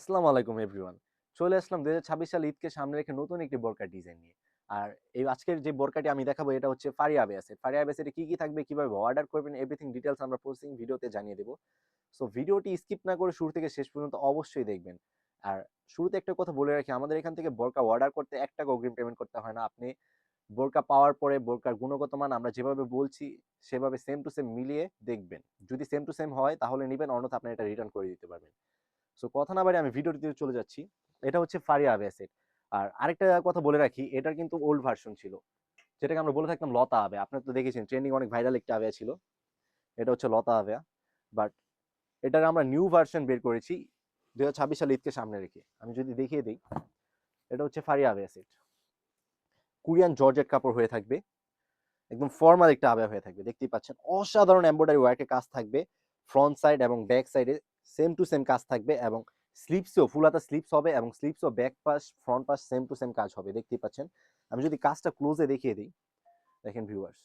আসসালামু আলাইকুম এভরিওয়ান। চলে আসলাম ২০২৬ সাল ঈদকে সামনে রেখে নতুন একটি বোরকার ডিজাইন নিয়ে। আর এই আজকের যে বোরকাটি আমি দেখাবো এটা হচ্ছে ফারিয়া বেয়াসের। ফারিয়া বেয়াসের কি, কি থাকবে, কিভাবে অর্ডার করবেন এভরিথিং ডিটেইলস আমরা পোস্টিং ভিডিওতে জানিয়ে দেব। সো ভিডিওটি স্কিপ না করে শুরু থেকে শেষ পর্যন্ত অবশ্যই দেখবেন। আর শুরুতে একটা কথা বলে রাখি, আমাদের এখান থেকে বোরকা অর্ডার করতে ৳১ অগ্রিম পেমেন্ট করতে হয় না। আপনি বোরকা পাওয়ার পরে বোরকার গুণগত মান আমরা যেভাবে বলছি সেভাবে সেম টু সেম মিলিয়ে দেখবেন। যদি সেম টু সেম হয় তাহলে নিবেন, অন্যথা আপনি এটা রিটার্ন করে দিতে পারবেন। সো কথা না বাড়িয়ে আমি ভিডিওটিতে চলে যাচ্ছি। এটা হচ্ছে ফারিয়া আবে। আর আরেকটা কথা বলে রাখি, এটার কিন্তু ওল্ড ভার্সন ছিল, যেটাকে আমরা বলে থাকতাম লতা আবে। আপনারা তো দেখেছেন ট্রেন্ডিং অনেক ভাইরাল একটা আবেয়া ছিল। এটা হচ্ছে লতা আবেয়া। বাট এটার আমরা নিউ ভার্সন বের করেছি ২০২৬ সালে ঈদকে সামনে রেখে। আমি যদি দেখিয়ে দিই, এটা হচ্ছে ফারিয়া আবে সেট। কোরিয়ান জর্জেট কাপড় হয়ে থাকবে, একদম ফর্মাল একটা আবেয়া হয়ে থাকবে। দেখতেই পাচ্ছেন অসাধারণ এমব্রয়ডারি ওয়ার্কের কাজ থাকবে। ফ্রন্ট সাইড এবং ব্যাক সাইডে সেম টু সেম কাজ থাকবে, এবং স্লিপসেও ফুল হাতা স্লিপস হবে, এবং স্লিপসও ব্যাক পাশ ফ্রন্ট পাশ সেম টু সেম কাজ হবে। দেখতেই পাচ্ছেন। আমি যদি কাজটা ক্লোজে দেখিয়ে দিই, দেখেন ভিউয়ার্স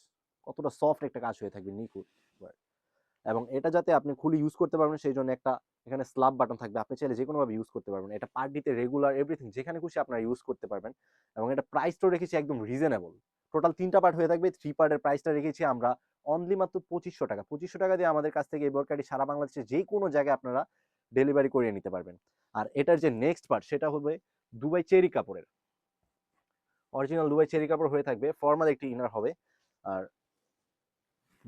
কতটা সফট একটা কাজ হয়ে থাকবে, নিখুঁত। এবং এটা যাতে আপনি খুলে ইউজ করতে পারবেন সেই জন্য একটা এখানে স্ল্যাব বাটন থাকবে, আপনি চাইলে যে কোনোভাবে ইউজ করতে পারবেন। এটা পার্টিতে রেগুলার এভরিথিং যেখানে খুশি আপনারা ইউজ করতে পারবেন। এবং এটা প্রাইসটাও রেখেছি একদম রিজনেবল। টোটাল ৩টা পার্ট হয়ে থাকবে। 3 পার্টের প্রাইসটা রেখেছি আমরা অনলি মাত্র ৳২৫০০। ৳২৫০০ দিয়ে আমাদের কাছ থেকে এই বোরকাটি সারা বাংলাদেশে যে কোনো জায়গায় আপনারা ডেলিভারি করিয়ে নিতে পারবেন। আর এটার যে নেক্সট পার্ট সেটা হবে দুবাই চেরি কাপড়ের। অরিজিনাল দুবাই চেরি কাপড় হয়ে থাকবে, ফর্মাল একটি ইনার হবে। আর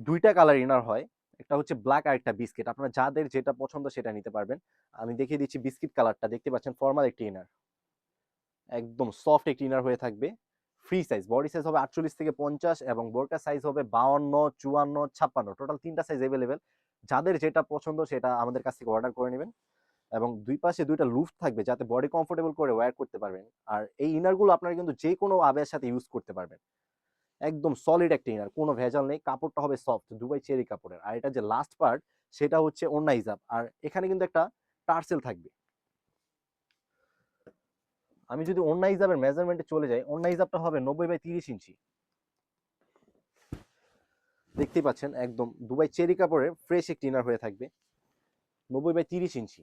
২টা কালার ইনার হয়, একটা হচ্ছে ব্ল্যাক আর একটা বিস্কিট। আপনারা যাদের যেটা পছন্দ সেটা নিতে পারবেন। আমি দেখিয়ে দিচ্ছি বিস্কিট কালারটা, দেখতে পাচ্ছেন ফর্মাল একটি ইনার, একদম সফট একটি ইনার হয়ে থাকবে। ফ্রি সাইজ, বডি সাইজ হবে ৪৮ থেকে ৫০, এবং বোরকা সাইজ হবে ৫২, ৫৪, ৫৬, টোটাল ৩টা সাইজ এভেলেবেল। যাদের যেটা পছন্দ সেটা আমাদের কাছ থেকে অর্ডার করে নেবেন। এবং দুই পাশে ২টা লুফট থাকবে যাতে বডি কমফোর্টেবল করে ওয়্যার করতে পারবেন। আর এই ইনারগুলো আপনারা কিন্তু যে কোনো আবেয়ার সাথে ইউজ করতে পারবেন। একদম সলিড একটা ইনার, কোনো ভেজাল নেই। কাপড়টা হবে সফট দুবাই চেরি কাপড়ের। আর এটা যে লাস্ট পার্ট সেটা হচ্ছে ওড়না হিজাব। আর এখানে কিন্তু একটা টার্সেল থাকবে। আমি যদি ওড়না হিজাবের মেজারমেন্টে চলে যাই, ওড়না হিজাবটা হবে ৯০/৩০ ইঞ্চি। দেখতেই পাচ্ছেন একদম দুবাই চেরি কাপড়ের ফ্রেশ একটি ইনার হয়ে থাকবে, ৯০/৩০ ইঞ্চি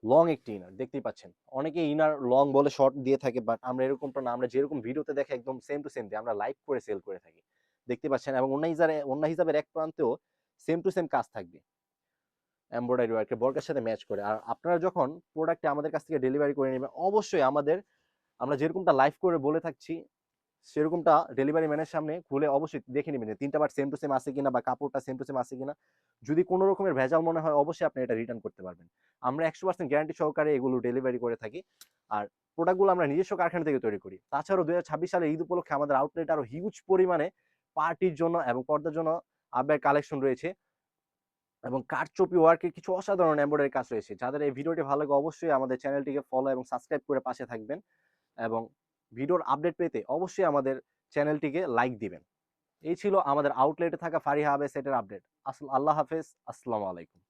লং একটি ইনার। দেখতেই পাচ্ছেন অনেকে ইনার লং বলে শর্ট দিয়ে থাকে, বাট আমরা এরকমটা না, আমরা যেরকম ভিডিওতে দেখে একদম সেম টু সেম দিই, আমরা লাইভ করে সেল করে থাকি। দেখতে পাচ্ছেন। এবং ওড়না হিজাবের এক প্রান্তেও সেম টু সেম কাজ থাকবে এমব্রয়ডারি ওয়ার্কের, বর্কের সাথে ম্যাচ করে। আর আপনারা যখন প্রোডাক্টটি আমাদের কাছ থেকে ডেলিভারি করে নেবেন, অবশ্যই আমরা যেরকমটা লাইভ করে বলে থাকছি সেরকমটা ডেলিভারি ম্যানের সামনে খুলে অবশ্যই দেখে নেবেন যে ৩টা পার্ট সেম টু সেম আছে কিনা, বা কাপড়টা সেম টু সেম আছে কিনা। যদি কোনো রকমের ভেজাল মনে হয় অবশ্যই আপনি এটা রিটার্ন করতে পারবেন। আমরা ১০০% গ্যারান্টি সহকারে এগুলো ডেলিভারি করে থাকি। আর প্রোডাক্টগুলো আমরা নিজস্ব কারখানা থেকে তৈরি করি। তাছাড়াও ২০২৬ সালে ঈদ উপলক্ষে আমাদের আউটলেট আরো হিউজ পরিমাণে পার্টির জন্য এবং পর্দার জন্য আবের কালেকশন রয়েছে, এবং কারচুপি ওয়ার্কের কিছু অসাধারণ এমব্রয়ডারি কাজ রয়েছে। যাদের এই ভিডিওটি ভালো লাগে অবশ্যই আমাদের চ্যানেলটিকে ফলো এবং সাবস্ক্রাইব করে পাশে থাকবেন, এবং ভিডিওর আপডেট পেতে অবশ্যই আমাদের চ্যানেলটিকে লাইক দিবেন। এই ছিল আমাদের আউটলেটে থাকা ফারিহা আবে সেটের আপডেট। আল্লাহ হাফেজ, আসসালামু আলাইকুম।